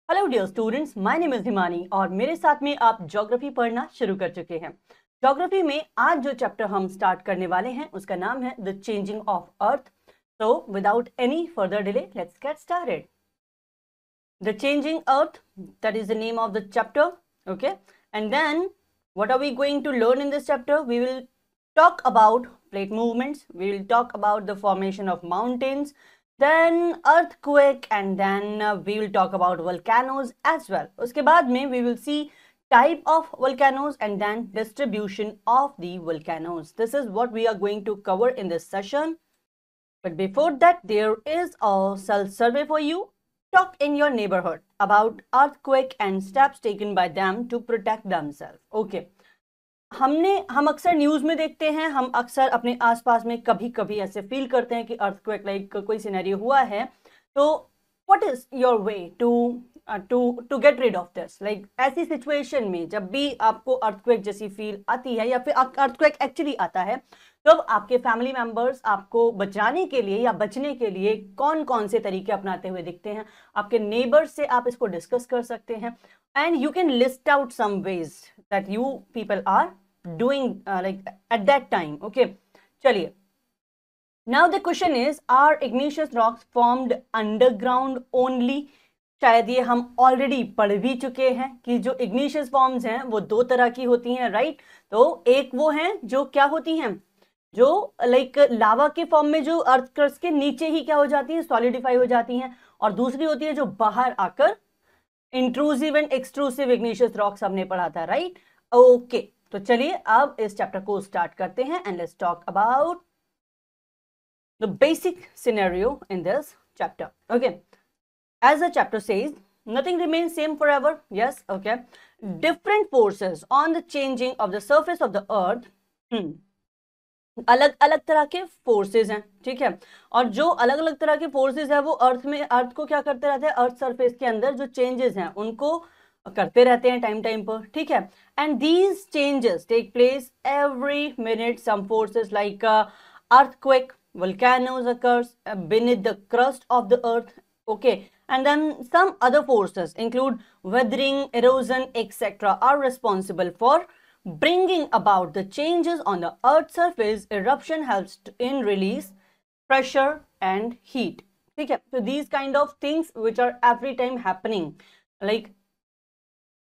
Hello dear students, my name is Himani और मेरे साथ में आप ज्योग्राफी पढ़ना शुरू कर चुके हैं। ज्योग्राफी में आज जो चैप्टर हम स्टार्ट करने वाले हैं उसका नाम है the changing of earth. So without any further delay let's get started. The changing earth, that is the name of the chapter. Okay, and then what are we going to learn in this chapter? We will talk about plate movements, we will talk about the formation of mountains, then earthquake, and then we will talk about volcanoes as well. Uske baad mein we will see type of volcanoes and then distribution of the volcanoes. This is what we are going to cover in this session. But before that, there is a self survey for you. Talk in your neighborhood about earthquake and steps taken by them to protect themselves. Okay. हम अक्सर news में देखते हैं, हम अक्सर अपने आसपास में कभी कभी ऐसे फील करते हैं कि अर्थक्वेक लाइक कोई सिनेरियो हुआ है। तो what is your way to to get rid of this, like ऐसी सिचुएशन में जब भी आपको अर्थक्वेक जैसी फील आती है या फिर अर्थक्वेक एक्चुअली आता है, तो अब आपके फैमिली मेंबर्स आपको बचाने के लिए या बचने के लिए कौन कौन से तरीके अपनाते हुए दिखते हैं। आपके नेबर्स से आप इसको डिस्कस कर सकते हैं and you can list out some ways that you people are doing like at that time. Okay, chaliye, now the question is, are igneous rocks formed underground only? शायद ये हम ऑलरेडी पढ़ भी चुके हैं कि जो इग्निशियस फॉर्म्स हैं वो दो तरह की होती हैं, राइट? तो एक वो हैं जो क्या होती हैं, जो लाइक लावा के फॉर्म में जो अर्थ क्रस्ट के नीचे ही क्या हो जाती है, सॉलिडिफाई हो जाती हैं, और दूसरी होती है जो बाहर आकर intrusive and extrusive igneous rocks हमने पढ़ा था, राइट? ओके, तो चलिए अब इस चैप्टर को स्टार्ट करते हैं and let's talk about the basic scenario in this chapter. Okay, as the chapter says, nothing remains same forever. Yes, okay. Different forces on the changing of the surface of the earth. अलग अलग तरह के forces हैं, ठीक है, और जो अलग अलग तरह के फोर्सेस हैं वो अर्थ को क्या करते रहते हैं, अर्थ सरफेस के अंदर जो चेंजेस हैं उनको करते रहते हैं टाइम टाइम पर, ठीक है. And these changes take place every minute. Some forces like earthquake, volcanoes occurs beneath the crust of the earth. Okay, and then some other forces include weathering, erosion, etc. are responsible for bringing about the changes on the earth's surface. Eruption helps in release pressure and heat. ठीक है, so these kind of things which are every time happening, like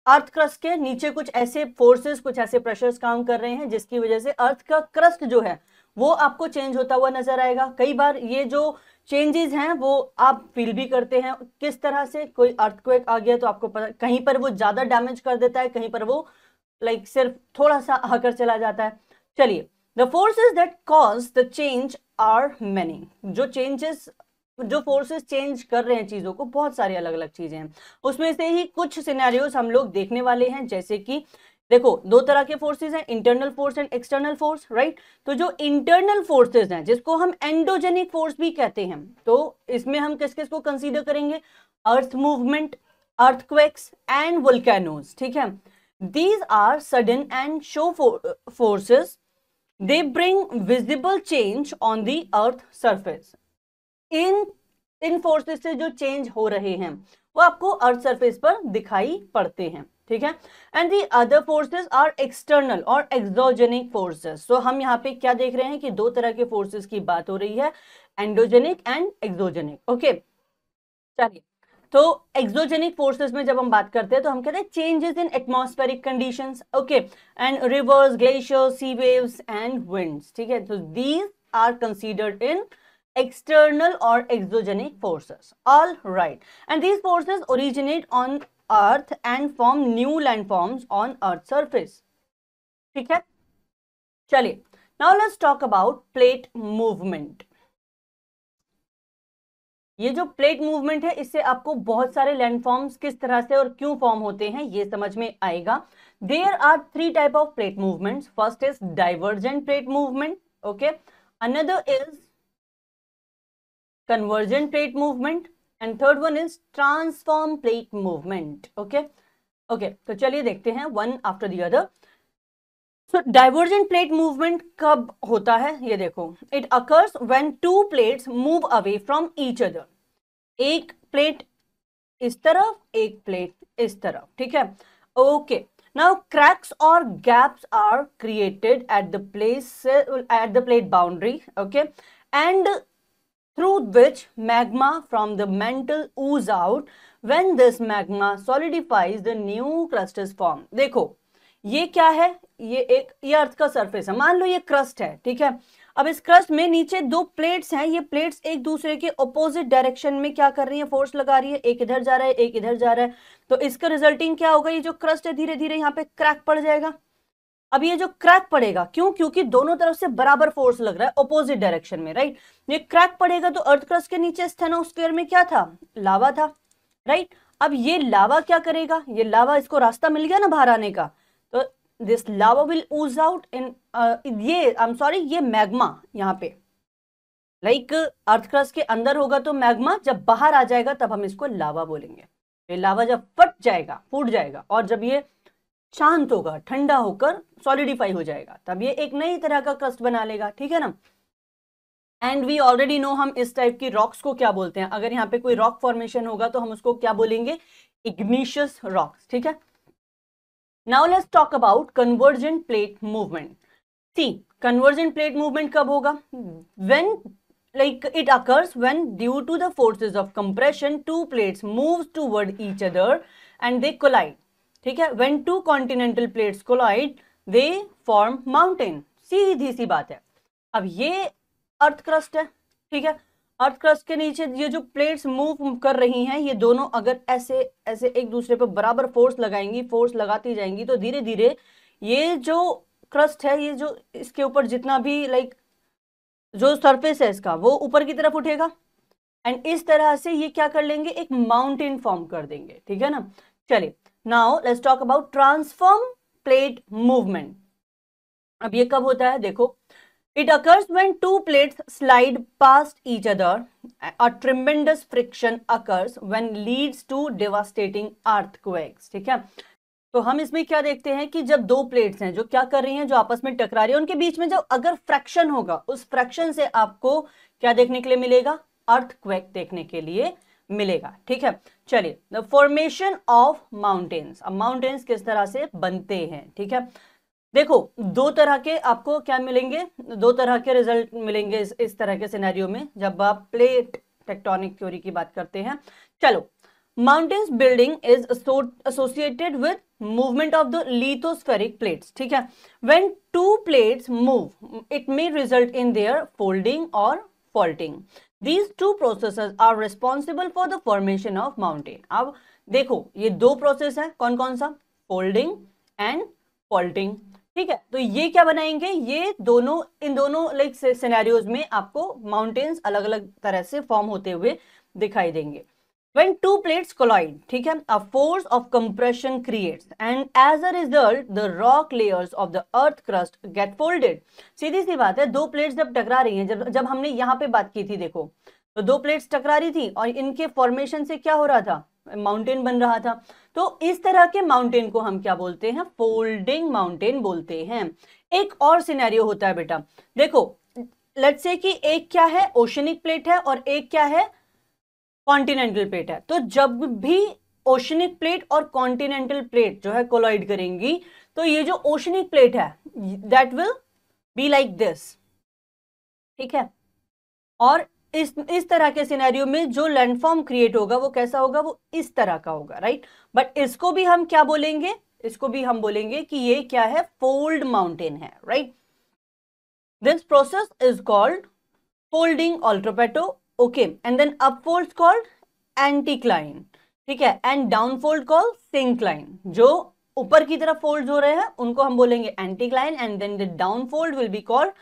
earth crust के नीचे कुछ ऐसे forces, कुछ ऐसे pressures काम कर रहे हैं जिसकी वजह से अर्थ का क्रस्ट जो है वो आपको चेंज होता हुआ नजर आएगा. कई बार ये जो चेंजेस हैं वो आप फील भी करते हैं. किस तरह से, कोई अर्थक्वेक आ गया तो आपको पता, कहीं पर वो ज्यादा डैमेज कर देता है, कहीं पर वो लाइक सिर्फ थोड़ा सा आकर चला जाता है. चलिए, the forces that cause the change are many. जो फोर्सेस चेंज कर रहे हैं चीजों को, बहुत सारी अलग अलग चीजें हैं. उसमें से ही कुछ सिनेरियोस हम लोग देखने वाले हैं. जैसे कि देखो, दो तरह के फोर्सेस हैं, internal force and external force, right? तो जो इंटरनल फोर्सेस हैं जिसको हम एंडोजेनिक फोर्स भी कहते हैं, तो इसमें हम किस किस को कंसीडर करेंगे? Earth movement, earthquakes and volcanoes, ठीक है. These are sudden and show forces. They bring visible change on the earth surface. In forces से जो चेंज हो रहे हैं वो आपको अर्थ सरफेस पर दिखाई पड़ते हैं, ठीक है. And the other forces are external और एक्सोजेनिक फोर्सेस. सो हम यहाँ पे क्या देख रहे हैं कि दो तरह के फोर्सेस की बात हो रही है, एंडोजेनिक एंड एक्सोजेनिक. ओके, चलिए, तो एक्सोजेनिक फोर्सेस में जब हम बात करते हैं तो हम कहते हैं changes in atmospheric conditions. Okay, and rivers, glaciers, sea waves and winds, ठीक है. तो these are considered in external or exogenic forces. All right, and these forces originate on earth and form new landforms on earth surface. ठीक है, चलिए, now let's talk about plate movement. ये जो plate movement है इससे आपको बहुत सारे लैंडफॉर्म्स किस तरह से और क्यों फॉर्म होते हैं ये समझ में आएगा. There are three type of plate movements. First is divergent plate movement. Okay, another is convergent plate movement, and third one is transform plate movement. Okay, तो चलिए देखते हैं one after the other. So divergent plate movement कब होता है ये देखो. It occurs when two plates move away from each other. एक प्लेट इस तरफ, एक प्लेट इस तरफ, ठीक है। ओके, नाउ क्रैक्स और gaps are created at the plate boundary, okay, and through which magma from the mantle ooze out. When this magma solidifies, the new crust is formed. देखो ये क्या है, ये अर्थ का सरफेस है, मान लो ये क्रस्ट है, ठीक है। अब इस क्रस्ट में नीचे दो प्लेट्स हैं, ये प्लेट्स एक दूसरे के ऑपोजिट डायरेक्शन में क्या कर रही है, फोर्स लगा रही है, एक इधर जा रहा है, एक इधर जा रहा है। तो इसका रिजल्टिंग क्या होगा, ये जो क्रस्ट है धीरे धीरे यहाँ पे क्रैक पड़ जाएगा। अब ये जो क्रैक पड़ेगा, क्यों, क्योंकि दोनों तरफ से बराबर फोर्स लग रहा है ऑपोजिट डायरेक्शन में, राइट। ये क्रैक पड़ेगा तो अर्थ क्रस्ट के नीचे स्टेनोस्फीयर में क्या था, लावा था, राइट। अब ये लावा क्या करेगा, ये लावा, इसको रास्ता मिल गया ना बाहर आने का, तो this lava will ooze out in, ये आई एम सॉरी, ये मैग्मा यहाँ पे लाइक अर्थ क्रस्ट के अंदर होगा तो मैग्मा, जब बाहर आ जाएगा तब हम इसको लावा बोलेंगे। ये लावा जब फट जाएगा, फूट जाएगा, और जब ये शांत होगा, ठंडा होकर सॉलिडिफाई हो जाएगा, तब ये एक नई तरह का क्रस्ट बना लेगा, ठीक है ना। एंड वी ऑलरेडी नो हम इस टाइप की रॉक्स को क्या बोलते हैं, अगर यहाँ पे कोई रॉक फॉर्मेशन होगा तो हम उसको क्या बोलेंगे, इग्निशियस रॉक्स, ठीक है। Now let's talk about convergent plate movement. See, convergent plate movement कब होगा, when like it occurs when due to the forces of compression two plates moves toward each other and they collide, ठीक है। when two continental plates collide they form mountain, सीधी सी बात है। अब ये earth crust है, ठीक है। अर्थ क्रस्ट के नीचे ये जो प्लेट्स मूव कर रही हैं, ये दोनों अगर ऐसे ऐसे एक दूसरे पर बराबर फोर्स लगाएंगी, फोर्स लगाती जाएंगी, तो धीरे धीरे ये जो क्रस्ट है, ये जो इसके ऊपर जितना भी लाइक जो सरफेस है इसका, वो ऊपर की तरफ उठेगा, एंड इस तरह से ये क्या कर लेंगे, एक माउंटेन फॉर्म कर देंगे, ठीक है ना। चलिए, now let's talk about transform plate movement. अब ये कब होता है, देखो, it occurs when two plates slide past each other, a tremendous friction occurs when leads to devastating earthquakes, ठीक है। तो हम इसमें क्या देखते हैं कि जब दो प्लेट्स हैं जो क्या कर रही हैं, जो आपस में टकरा रही है, उनके बीच में जब अगर फ्रैक्शन होगा, उस फ्रैक्शन से आपको क्या देखने के लिए मिलेगा, अर्थक्वेक देखने के लिए मिलेगा, ठीक है। चलिए, द फॉर्मेशन ऑफ माउंटेन्स। अब माउंटेन्स किस तरह से बनते हैं, ठीक है। देखो, दो तरह के आपको क्या मिलेंगे, दो तरह के रिजल्ट मिलेंगे इस तरह के सिनेरियो में जब आप प्लेट टेक्टोनिक थ्योरी की बात करते हैं। चलो, mountains building is associated with movement of the lithospheric plates, ठीक है। when two plates move it may result in their folding or faulting. these two processes are responsible for the formation of mountain. अब देखो, ये दो process है, कौन कौन सा, फोल्डिंग एंड फॉल्टिंग, ठीक है। तो ये क्या बनाएंगे, ये दोनों, इन दोनों लाइक सिनेरियोज में आपको माउंटेन्स अलग अलग तरह से फॉर्म होते हुए दिखाई देंगे। When two plates collide, ठीक है, a force of compression creates, and as a result, the rock layers of the earth crust get folded. सीधी सी बात है, दो प्लेट्स जब टकरा रही हैं, जब हमने यहाँ पे बात की थी, देखो, तो दो प्लेट्स टकरा रही थी और इनके फॉर्मेशन से क्या हो रहा था, माउंटेन बन रहा था। तो इस तरह के माउंटेन को हम क्या बोलते हैं, फोल्डिंग माउंटेन बोलते हैं। एक और सिनेरियो होता है बेटा, देखो, लेट्स से कि एक क्या है, ओशनिक प्लेट है, और एक क्या है, कॉन्टिनेंटल प्लेट है। तो जब भी ओशनिक प्लेट और कॉन्टिनेंटल प्लेट जो है कोलाइड करेंगी, तो ये जो ओशनिक प्लेट है that will be like this, ठीक है। और इस तरह के सिनेरियो में जो लैंडफॉर्म क्रिएट होगा वो कैसा होगा, वो इस तरह का होगा, राइट। बट इसको भी हम क्या बोलेंगे, इसको भी हम बोलेंगे कि ये क्या है, फोल्ड माउंटेन है, right. This process is called folding ऑल्ट्रोपेटो, okay, and then upfold called anticline, ठीक है, एंड डाउनफोल्ड कॉल्ड सिंक्लाइन। जो ऊपर की तरफ फोल्ड हो रहे हैं उनको हम बोलेंगे anticline, and then the downfold will be called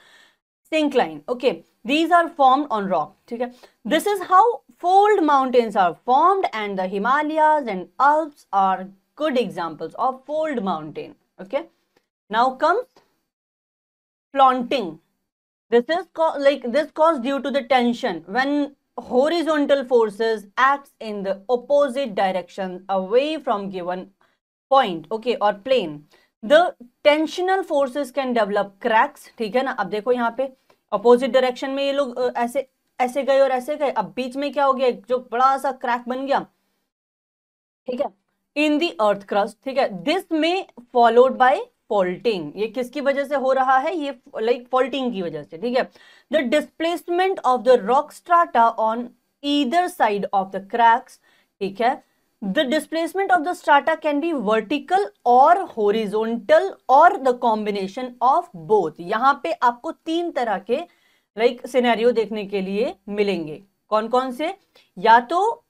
syncline, okay. These are formed on rock, ठीक है। This is how fold mountains are formed, and the Himalayas and Alps are good examples of fold mountain, okay. Now comes faulting. This caused due to the tension when horizontal forces acts in the opposite direction away from given point, okay, or plane. The tensional forces can develop cracks, ठीक है ना। अब देखो यहाँ पे opposite direction में ये लोग ऐसे ऐसे गए और ऐसे गए, अब बीच में क्या हो गया, जो बड़ा सा क्रैक बन गया, ठीक है, इन दी अर्थ क्रस्ट, ठीक है, दिस में फॉलोड बाय फॉल्टिंग, ये किसकी वजह से हो रहा है, ये लाइक फॉल्टिंग की वजह से, ठीक है, the displacement of the rock strata on either side of the cracks, ठीक है, the displacement of the strata can be vertical और हॉरिजॉन्टल और द कॉम्बिनेशन ऑफ बोथ। यहां पे आपको तीन तरह के लाइक सिनेरियो देखने के लिए मिलेंगे, कौन कौन से, या तो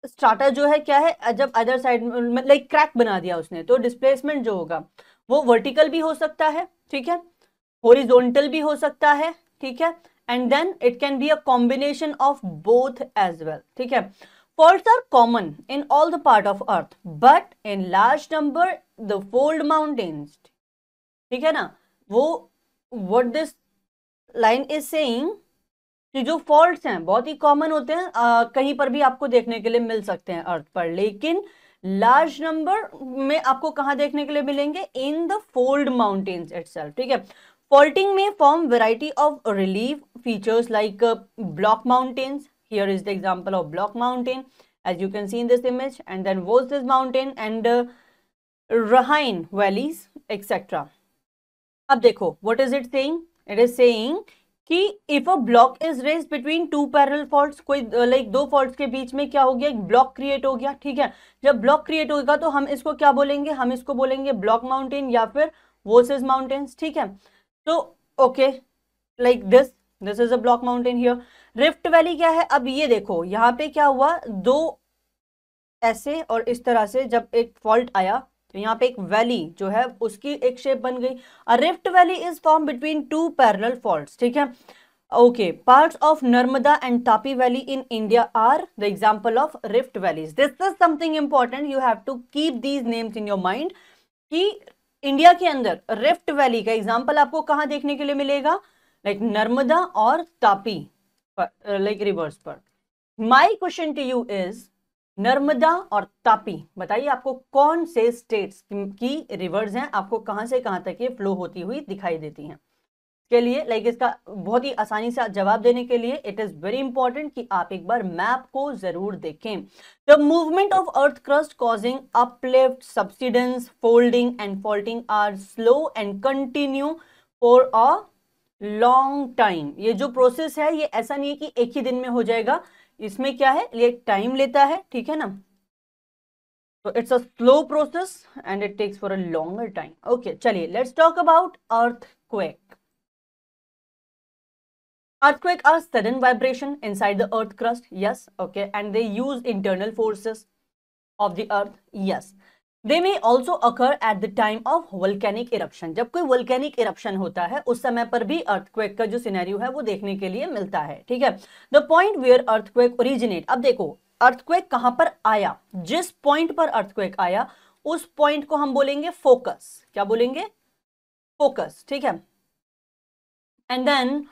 स्ट्राटा जो है क्या है, जब अदर साइड में लाइक क्रैक बना दिया उसने, तो डिस्प्लेसमेंट जो होगा वो वर्टिकल भी हो सकता है, ठीक है, हॉरिजॉन्टल भी हो सकता है, ठीक है, and then it can be a combination of both as well, ठीक है। Faults are common in all the part of earth, but in large number the fold mountains, ठीक है ना, वो what this line is saying कि जो faults हैं बहुत ही कॉमन होते हैं, कहीं पर भी आपको देखने के लिए मिल सकते हैं अर्थ पर, लेकिन लार्ज नंबर में आपको कहां देखने के लिए मिलेंगे, in the fold mountains itself, ठीक है। फॉल्टिंग में form variety of relief features like block mountains, here is the example of block mountain as you can see in this image, and then Vosges mountain and Rhine valleys etc. अब देखो what is it saying, it is saying कि if a block is raised between two parallel faults, कोई like दो faults के बीच में क्या हो गया, एक ब्लॉक क्रिएट हो गया, ठीक है, जब ब्लॉक क्रिएट होगा तो हम इसको क्या बोलेंगे, हम इसको बोलेंगे ब्लॉक माउंटेन या फिर वोसेस माउंटेन्स, ठीक है, तो okay like this is a block mountain here. Rift valley क्या है, अब ये देखो यहाँ पे क्या हुआ, दो ऐसे और इस तरह से जब एक फॉल्ट आया तो यहाँ पे एक वैली जो है उसकी एक शेप बन गई। A rift valley is form between two parallel faults, ठीक है, okay, parts of Narmada and Tapi valley in India are the example of rift valleys. This is something important, you have to keep these names in your mind कि India के अंदर rift valley का example आपको कहां देखने के लिए मिलेगा, लाइक नर्मदा और तापी लाइक रिवर्स पर। My question to you is Narmada और तापी, बताइए आपको कौन से स्टेट्स की रिवर्स हैं, आपको कहां से कहां तक ये फ्लो होती हुई दिखाई देती हैं। के लिए लाइक इसका बहुत ही आसानी से जवाब देने के लिए इट इज वेरी इंपॉर्टेंट कि आप एक बार मैप को जरूर देखें। The movement of earth crust causing uplift, subsidence, folding and faulting are slow and continue for a long time. ये जो प्रोसेस है ये ऐसा नहीं है कि एक ही दिन में हो जाएगा, इसमें क्या है, ये टाइम लेता है, ठीक है ना, तो it's a slow process and it takes for a longer time. Okay, चलिए let's talk about earthquake. Earthquake are sudden vibration inside the earth crust, yes, okay, and they use internal forces of the earth, yes. They may also occur at the time of volcanic eruption. जब कोई volcanic eruption होता है उस समय पर भी earthquake का जो सिनेरियो है वो देखने के लिए मिलता है, ठीक है। The point where earthquake originate, अब देखो earthquake कहां पर आया, जिस पॉइंट पर earthquake आया उस पॉइंट को हम बोलेंगे फोकस, क्या बोलेंगे, फोकस, ठीक है। And then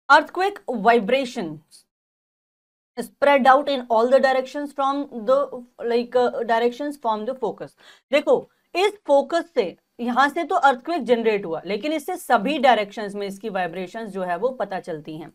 earthquake vibrations spread out in all the directions from the directions from the focus। देखो इस फोकस से यहां से तो earthquake जनरेट हुआ, लेकिन इससे सभी डायरेक्शंस में इसकी वाइब्रेशंस जो है वो पता चलती हैं।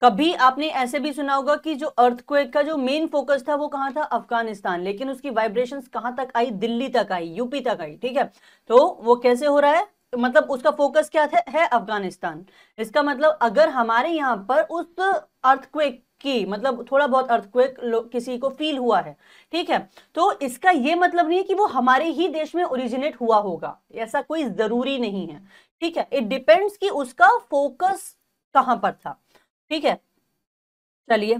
कभी आपने ऐसे भी सुना होगा कि जो अर्थक्वेक का जो मेन फोकस था वो कहां था, अफगानिस्तान, लेकिन उसकी वाइब्रेशंस कहां तक आई, दिल्ली तक आई, यूपी तक आई, ठीक है। तो वो कैसे हो रहा है, मतलब उसका फोकस क्या है अफगानिस्तान। इसका मतलब अगर हमारे यहाँ पर उस अर्थक्वेक की मतलब थोड़ा बहुत अर्थक्वेक किसी को फील हुआ है, ठीक है, तो इसका ये मतलब नहीं है कि वो हमारे ही देश में ओरिजिनेट हुआ होगा, ऐसा कोई जरूरी नहीं है, ठीक है। इट डिपेंड्स कि उसका फोकस कहां पर था, ठीक है। चलिए,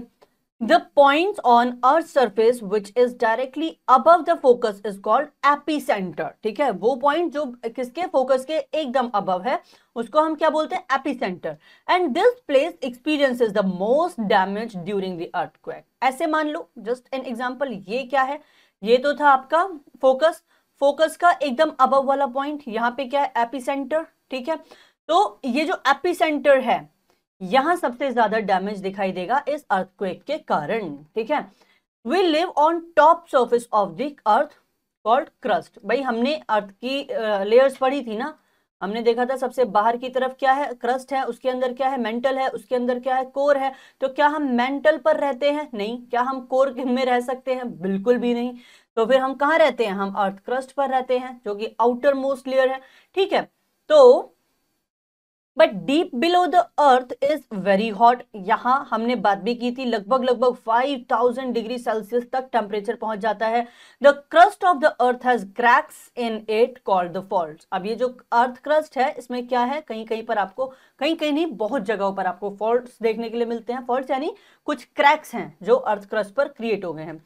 the points on earth surface which is directly above the focus is called epicenter, ठीक है, वो पॉइंट जो किसके फोकस के एकदम अबव है उसको हम क्या बोलते हैं, epicentre. And this place experiences the most damage during the earthquake. ऐसे मान लो जस्ट एन एग्जांपल, ये क्या है, ये तो था आपका फोकस, फोकस का एकदम अबव वाला पॉइंट, यहाँ पे क्या है, एपिसेंटर, ठीक है। तो ये जो एपिसेंटर है यहां सबसे ज्यादा डैमेज दिखाई देगा इस अर्थक्वेक के कारण, ठीक है। We live on top surface of the earth called crust. भाई हमने अर्थ की लेयर्स पढ़ी थी ना, हमने देखा था सबसे बाहर की तरफ क्या है, क्रस्ट है, उसके अंदर क्या है, मेंटल है, उसके अंदर क्या है, कोर है। तो क्या हम मेंटल पर रहते हैं? नहीं। क्या हम कोर में रह सकते हैं? बिल्कुल भी नहीं। तो फिर हम कहाँ रहते हैं? हम अर्थ क्रस्ट पर रहते हैं, जो कि आउटर मोस्ट लेयर है। ठीक है, तो but deep below the earth is very hot. यहां हमने बात भी की थी, लगभग लगभग 5000 डिग्री सेल्सियस तक टेम्परेचर पहुंच जाता है। The crust of the earth has cracks in it called the faults. अब ये जो अर्थ क्रस्ट है, इसमें क्या है, कहीं कहीं पर आपको, कहीं कहीं नहीं, बहुत जगहों पर आपको फॉल्ट्स देखने के लिए मिलते हैं। फॉल्ट्स यानी कुछ क्रैक्स हैं जो अर्थ क्रस्ट पर क्रिएट हो गए हैं।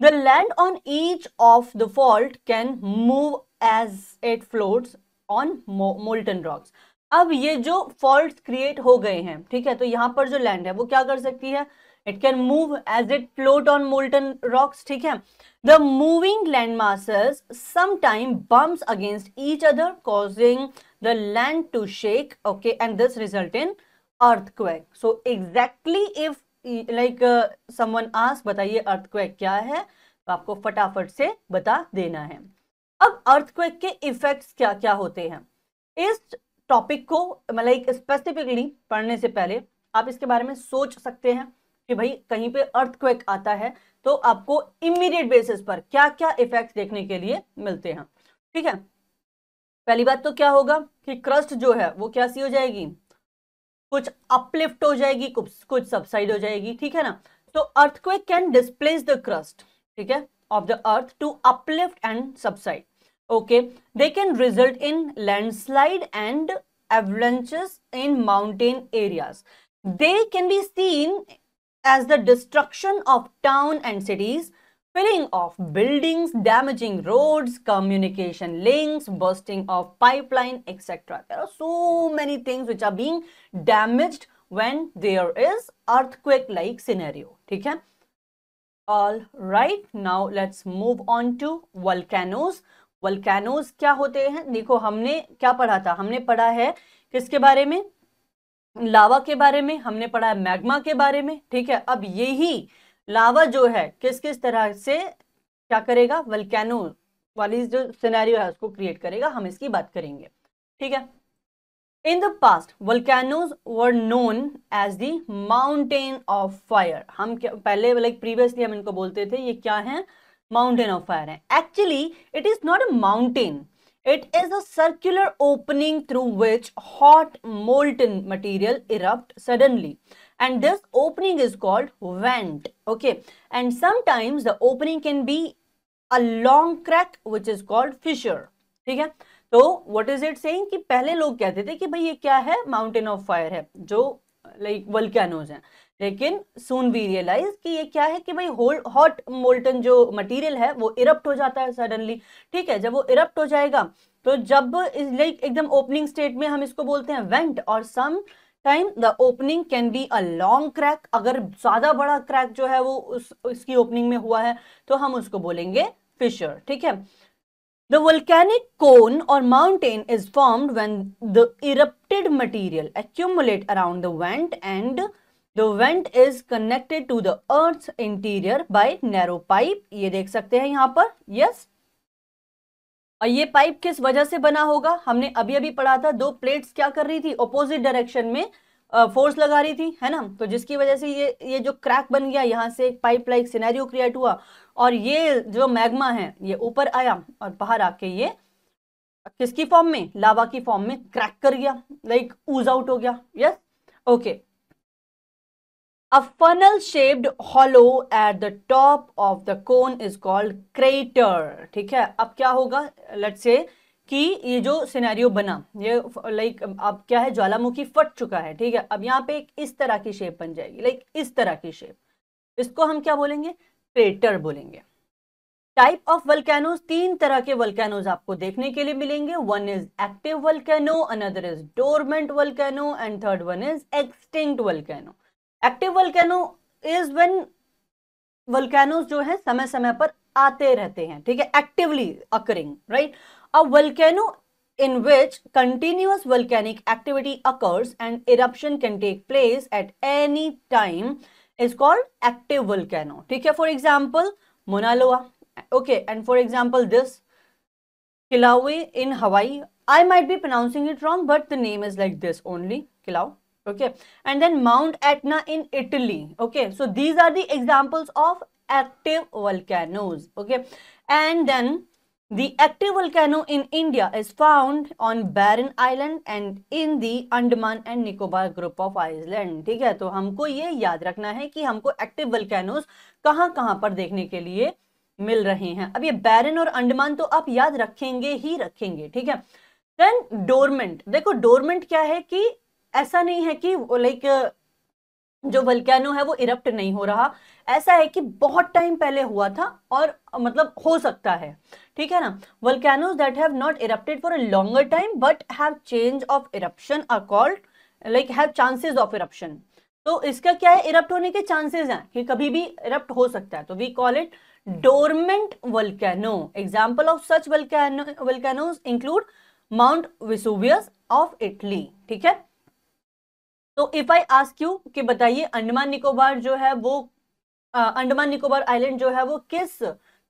The land on each of the fault can move as it floats on molten rocks. अब ये जो फॉल्ट्स क्रिएट हो गए हैं, ठीक है, तो यहां पर जो लैंड है वो क्या कर सकती है? It can move as it float on molten rocks. ठीक है, the moving land masses sometime bumps against each other causing the land to shake, okay, and this result in earthquake. So exactly if like someone ask, बताइए earthquake क्या है, तो आपको फटाफट से बता देना है। अब अर्थक्वेक के इफेक्ट्स क्या क्या होते हैं, इस टॉपिक को मतलब स्पेसिफिकली पढ़ने से पहले आप इसके बारे में सोच सकते हैं कि भाई कहीं पे अर्थक्वेक आता है तो आपको इमीडिएट बेसिस पर क्या क्या इफेक्ट्स देखने के लिए मिलते हैं। ठीक है, पहली बात तो क्या होगा कि क्रस्ट जो है वो क्या सी हो जाएगी, कुछ अपलिफ्ट हो जाएगी, कुछ सबसाइड हो जाएगी। ठीक है ना, तो earthquake can displace the crust, ठीक है, of the earth to uplift and subside. Okay, they can result in landslide and avalanches in mountain areas. They can be seen as the destruction of town and cities, filling of buildings, damaging roads, communication links, bursting of pipeline, etc. There are so many things which are being damaged when there is earthquake-like scenario. ठीक है? All right, now let's move on to volcanoes. वल्केनोज क्या होते हैं? देखो हमने क्या पढ़ा था, हमने पढ़ा है किसके बारे में, लावा के बारे में, हमने पढ़ा है मैग्मा के बारे में। ठीक है, अब यही लावा जो है किस किस तरह से क्या करेगा, वल्केनो वाली जो सिनेरियो है उसको क्रिएट करेगा, हम इसकी बात करेंगे। ठीक है, in the past volcanoes were known as the mountain of fire. हम पहले लाइक प्रीवियसली हम इनको बोलते थे ये क्या है, माउंटेन ऑफ फायर है। Actually it is not a mountain, it is a circular opening through which hot molten material erupt suddenly, and this opening is called vent. Okay, and sometimes the opening can be a long crack which is called fissure. ठीक है, तो what is it saying कि पहले लोग कहते थे कि भाई ये क्या है, माउंटेन ऑफ फायर है, जो लाइक वल्केनोज हैं, लेकिन सून वी रियलाइज कि ये क्या है कि भाई हॉट मोल्टन जो मटेरियल है वो इरप्ट हो जाता है सडनली। ठीक है, जब वो इरप्ट हो जाएगा तो जब लाइक एकदम ओपनिंग स्टेट में हम इसको बोलते हैं वेंट, और some time the opening can be a long crack. अगर ज्यादा बड़ा क्रैक जो है वो उसकी ओपनिंग में हुआ है तो हम उसको बोलेंगे फिशर। ठीक है, the volcanic cone or mountain is formed when the erupted material accumulate around the vent, and the vent is connected to the earth's interior by narrow pipe. ये देख सकते हैं यहाँ पर, yes. और ये पाइप किस वजह से बना होगा, हमने अभी अभी पढ़ा था, दो प्लेट्स क्या कर रही थी, ऑपोजिट डायरेक्शन में फोर्स लगा रही थी, है ना, तो जिसकी वजह से ये जो क्रैक बन गया, यहाँ से एक पाइप लाइक सिनेरियो क्रिएट हुआ, और ये जो मैग्मा है ये ऊपर आया और बाहर आके ये किसकी फॉर्म में, लावा की फॉर्म में क्रैक कर गया, लाइक ऊज आउट हो गया। Yes, okay. A funnel shaped hollow at the top of the cone is called crater. ठीक है, अब क्या होगा, लेट्स से कि ये जो सिनेरियो बना, ये लाइक अब क्या है, ज्वालामुखी फट चुका है। ठीक है, अब यहाँ पे एक इस तरह की शेप बन जाएगी, लाइक इस तरह की शेप, इसको हम क्या बोलेंगे, क्रेटर बोलेंगे। टाइप ऑफ वल्केनोज, तीन तरह के वल्केनोज आपको देखने के लिए मिलेंगे। One is active volcano, another is dormant volcano, and third one is extinct volcano. Active volcano is when volcanoes जो है समय समय पर आते रहते हैं, ठीक है, actively occurring, right. A volcano in which continuous volcanic activity occurs and eruption can take place at any time is called active volcano. ठीक है, for example Mauna Loa, okay, and for example this Kilauea in Hawaii I might be pronouncing it wrong, but the name is like this only, Kilau. Okay, and then Mount Etna in Italy. Okay, so these are the examples of active volcanoes. Okay, and then the active volcano in India is found on Barren Island and in the Andaman and Nicobar group of island. ठीक है, तो हमको ये याद रखना है कि हमको एक्टिव वोल्केनोज कहाँ कहाँ पर देखने के लिए मिल रहे हैं. अब ये बैरन और अंडमान तो आप याद रखेंगे ही रखेंगे. ठीक है, देन डोरमेंट. देखो डोरमेंट क्या है कि ऐसा नहीं है कि लाइक जो वोल्केनो है वो इरप्ट नहीं हो रहा, ऐसा है कि बहुत टाइम पहले हुआ था और मतलब हो सकता है. ठीक है ना. Volcanoes that have not erupted for a longer time but have change of eruption are called like have chances of eruption. तो इसका क्या है, इरप्ट होने के चांसेस हैं कि कभी भी इरप्ट हो सकता है, तो we call it dormant volcano. Example of such volcanoes include mount Vesuvius of Italy. ठीक है, तो इफ आई आस्क यू कि बताइए अंडमान निकोबार जो है वो अंडमान निकोबार आइलैंड जो है वो किस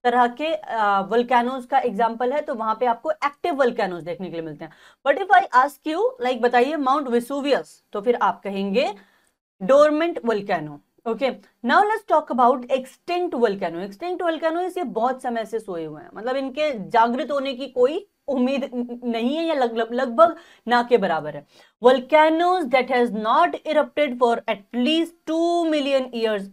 तरह के वोल्केनोज का एग्जांपल है, तो वहां पे आपको एक्टिव वोल्केनोज देखने के लिए मिलते हैं. But if I ask you like बताइए माउंट वेसुवियस, तो फिर आप कहेंगे dormant volcano. Okay, now let's talk about extinct volcano. Extinct volcano ये बहुत समय से सोए हुए हैं, मतलब इनके जागृत होने की कोई उम्मीद नहीं है या लगभग ना के बराबर है. Volcanoes that has not erupted for at least 2 million years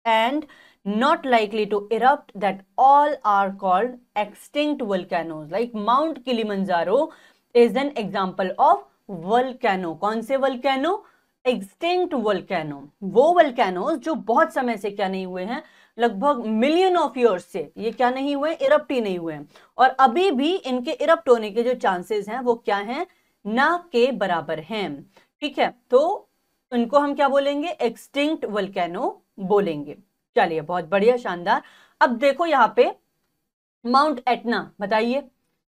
and not likely to erupt, that all are called extinct volcanoes. Like Mount Kilimanjaro is an example of volcano. कौन से volcano? Extinct volcano. वो volcanoes जो बहुत समय से क्या नहीं हुए हैं, लगभग मिलियन ऑफ ईयर्स से ये क्या नहीं हुए, इरप्ट ही नहीं हुए हैं, और अभी भी इनके इरप्ट होने के जो चांसेस हैं वो क्या हैं, ना के बराबर हैं. ठीक है, तो इनको हम क्या बोलेंगे, एक्सटिंक्ट वोल्केनो बोलेंगे. चलिए, बहुत बढ़िया, शानदार. अब देखो यहाँ पे माउंट एटना, बताइए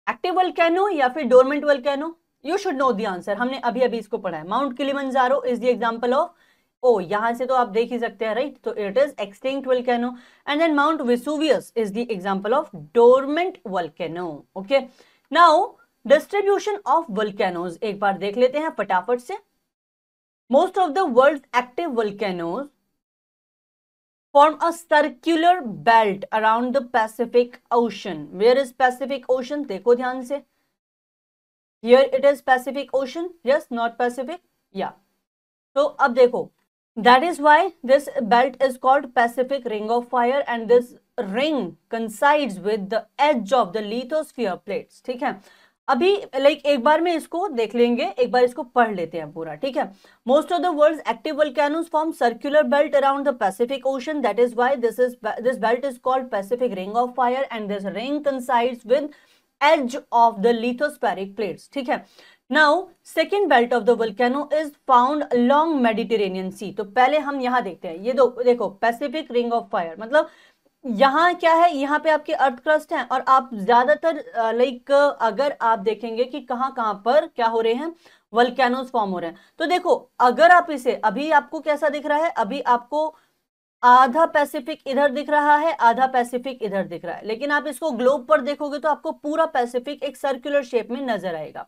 एक्टिव वोल्केनो या फिर dormant volcano? You should know the answer, हमने अभी अभी इसको पढ़ा है. Mount Kilimanjaro is the example of, ओ यहां से तो आप देख ही सकते हैं, राइट, तो it is extinct volcano. And then mount Vesuvius is the example of dormant volcano. Okay, now distribution of volcanoes एक बार देख लेते हैं फटाफट से. Most of the world's active volcanoes form a circular belt around the Pacific Ocean. Where is Pacific Ocean? देखो ध्यान से. Here it is Pacific Ocean. Yes, not Pacific. Yeah. तो अब देखो, that is why this belt is called Pacific Ring of Fire, and this ring coincides with the edge of the lithosphere plates. ठीक है, अभी like एक बार में इसको देख लेंगे, एक बार इसको पढ़ लेते हैं पूरा. ठीक है, most of the world's active volcanoes form circular belt around the Pacific Ocean. That is why this belt is called Pacific Ring of Fire, and this ring coincides with edge of the lithospheric plates. ठीक है, now second belt of the volcano is found along Mediterranean Sea. तो पहले हम यहाँ देखते हैं, ये देखो पैसिफिक रिंग ऑफ फायर, मतलब यहाँ क्या है, यहाँ पे आपके अर्थ क्रस्ट है, और आप ज्यादातर लाइक अगर आप देखेंगे कि कहाँ कहाँ पर क्या हो रहे हैं, वोल्केनोज फॉर्म हो रहे हैं. तो देखो, अगर आप इसे, अभी आपको कैसा दिख रहा है, अभी आपको आधा पैसिफिक इधर दिख रहा है, आधा पैसिफिक इधर दिख रहा है, लेकिन आप इसको ग्लोब पर देखोगे तो आपको पूरा पैसिफिक एक सर्कुलर शेप में नजर आएगा.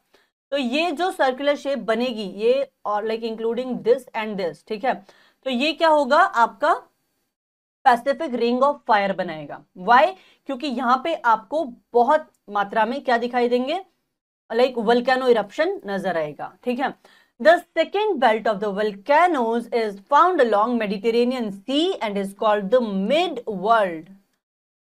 तो ये जो सर्कुलर शेप बनेगी, ये और like including this and this. ठीक है, तो ये क्या होगा, आपका पैसिफिक रिंग ऑफ फायर बनाएगा. व्हाई? क्योंकि यहां पे आपको बहुत मात्रा में क्या दिखाई देंगे, लाइक वोल्केनो इरप्शन नजर आएगा. ठीक है, the second belt of the volcanoes is found along Mediterranean sea and is called the mid world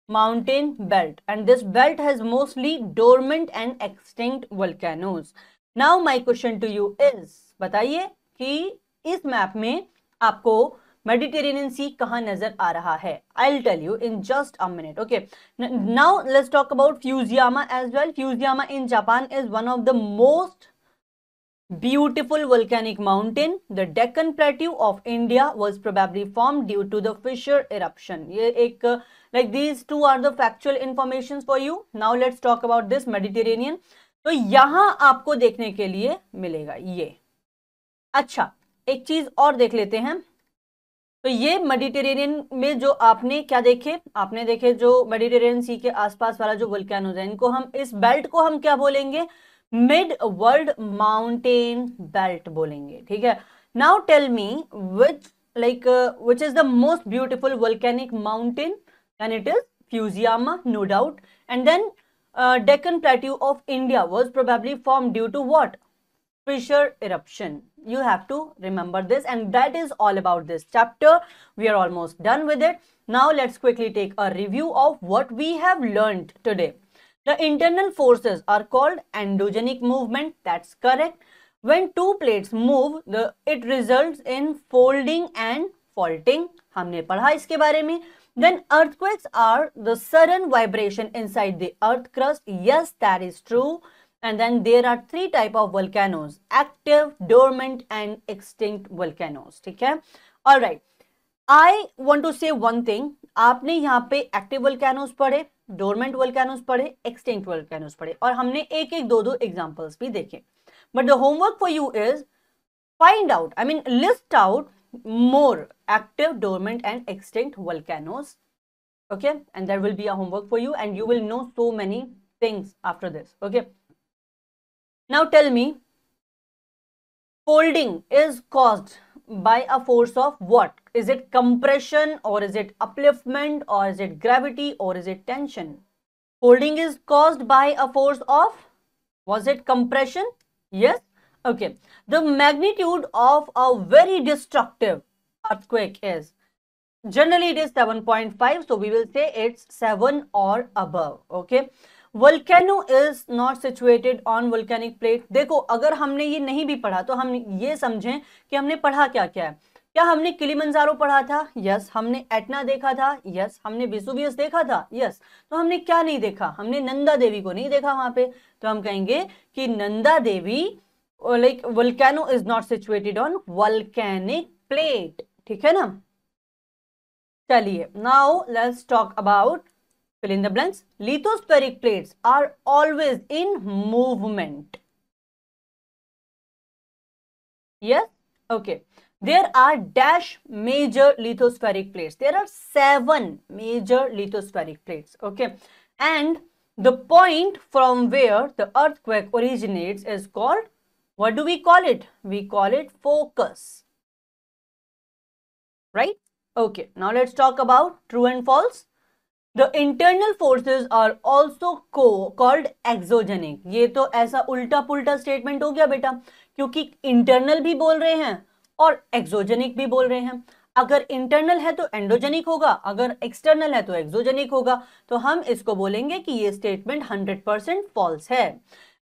mountain belt, and this belt has mostly dormant and extinct volcanoes. Now my question to you is, बताइए कि इस map में आपको Mediterranean सी कहां नजर आ रहा है. I'll tell you in just a minute. Okay, now let's talk about Fusiyama as well. Fusiyama in Japan is one of the most beautiful volcanic mountain. The Deccan Plateau of India was probably formed due to the fissure eruption. ये एक like these two are the factual informations for you. Now let's talk about this Mediterranean. तो यहां आपको देखने के लिए मिलेगा ये. अच्छा, एक चीज और देख लेते हैं. तो ये मेडिटेरेनियन में जो आपने क्या देखे, आपने देखे जो मेडिटेरेनियन सी के आसपास वाला जो वोल्केनोज है, इनको हम, इस बेल्ट को हम क्या बोलेंगे, मिड वर्ल्ड माउंटेन बेल्ट बोलेंगे, ठीक है। Now tell me which is the most beautiful volcanic mountain, and it is Fusiyama, no doubt. And then Deccan Plateau of India was probably formed due to what? Fissure eruption. You have to remember this, and that is all about this chapter. We are almost done with it. Now let's quickly take a review of what we have learned today. The internal forces are called endogenic movement. That's correct. When two plates move, it results in folding and faulting. हमने पढ़ा इसके बारे में. Then earthquakes are the sudden vibration inside the earth crust. Yes, that is true. And then there are three types of volcanoes: active, dormant, and extinct volcanoes. ठीक है? All right. I want to say one thing. आपने यहाँ पे active volcanoes पढ़े, dormant volcanoes पढ़े, extinct volcanoes पढ़े, और हमने एक एक दो एग्जांपल्स भी देखे. But the homework for you is list out more active, dormant, and extinct volcanoes. Okay, and there will be a homework for you, and you will know so many things after this. Okay. Now tell me, folding is caused by a force of what? Is it compression, or is it upliftment, or is it gravity, or is it tension? Folding is caused by a force of, was it compression? Yes. Okay. The magnitude of a very destructive earthquake is, generally it is 7.5, so we will say it's 7 or above. Okay. Volcano is not situated on volcanic plate. देखो, अगर हमने ये नहीं भी पढ़ा तो हम ये समझें कि हमने पढ़ा क्या क्या है. क्या हमने किलिमंजारो पढ़ा था? यस. हमने एटना देखा था? यस. हमने वेसुवियस देखा था? यस. तो हमने क्या नहीं देखा? हमने नंदा देवी को नहीं देखा वहां पे. तो हम कहेंगे कि Nanda Devi volcano is not situated on volcanic plate. ठीक है ना? चलिए, now let's talk about fill in the blanks. Lithospheric plates are always in movement. Yes? Okay. There are dash major lithospheric plates. There are 7 major lithospheric plates. Okay. And the point from where the earthquake originates is called, what do we call it? We call it focus. Right? Okay. Now let's talk about true and false. The internal forces are also called exogenic. ये तो ऐसा उल्टा पुल्टा statement हो गया बेटा, क्योंकि internal भी बोल रहे हैं और एक्सोजेनिक भी बोल रहे हैं. अगर इंटरनल है तो एंडोजेनिक होगा, अगर एक्सटर्नल है तो एक्सोजेनिक होगा. तो हम इसको बोलेंगे कि ये स्टेटमेंट 100% फॉल्स है.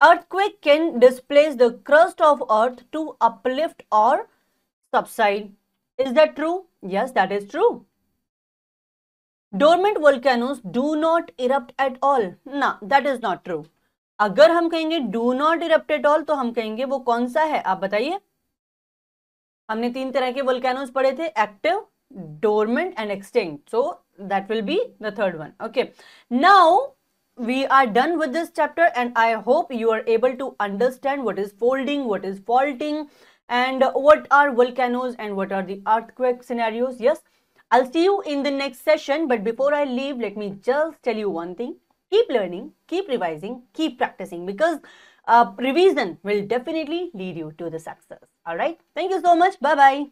Earthquake can displace the crust of earth to uplift or subside. Is that true? Yes, that is true. Dormant volcanoes do not erupt at all. ना, that is not true. अगर हम कहेंगे do not erupt at all तो हम कहेंगे वो कौन सा है, आप बताइए. हमने 3 तरह के volcanoes पढ़े थे: active, dormant and extinct. So that will be the third one. Okay. Now we are done with this chapter, and I hope you are able to understand what is folding, what is faulting, and what are volcanoes and what are the earthquake scenarios. Yes. I'll see you in the next session, but before I leave, let me just tell you one thing. Keep learning, keep revising, keep practicing, because revision will definitely lead you to the success. All right. Thank you so much. Bye-bye.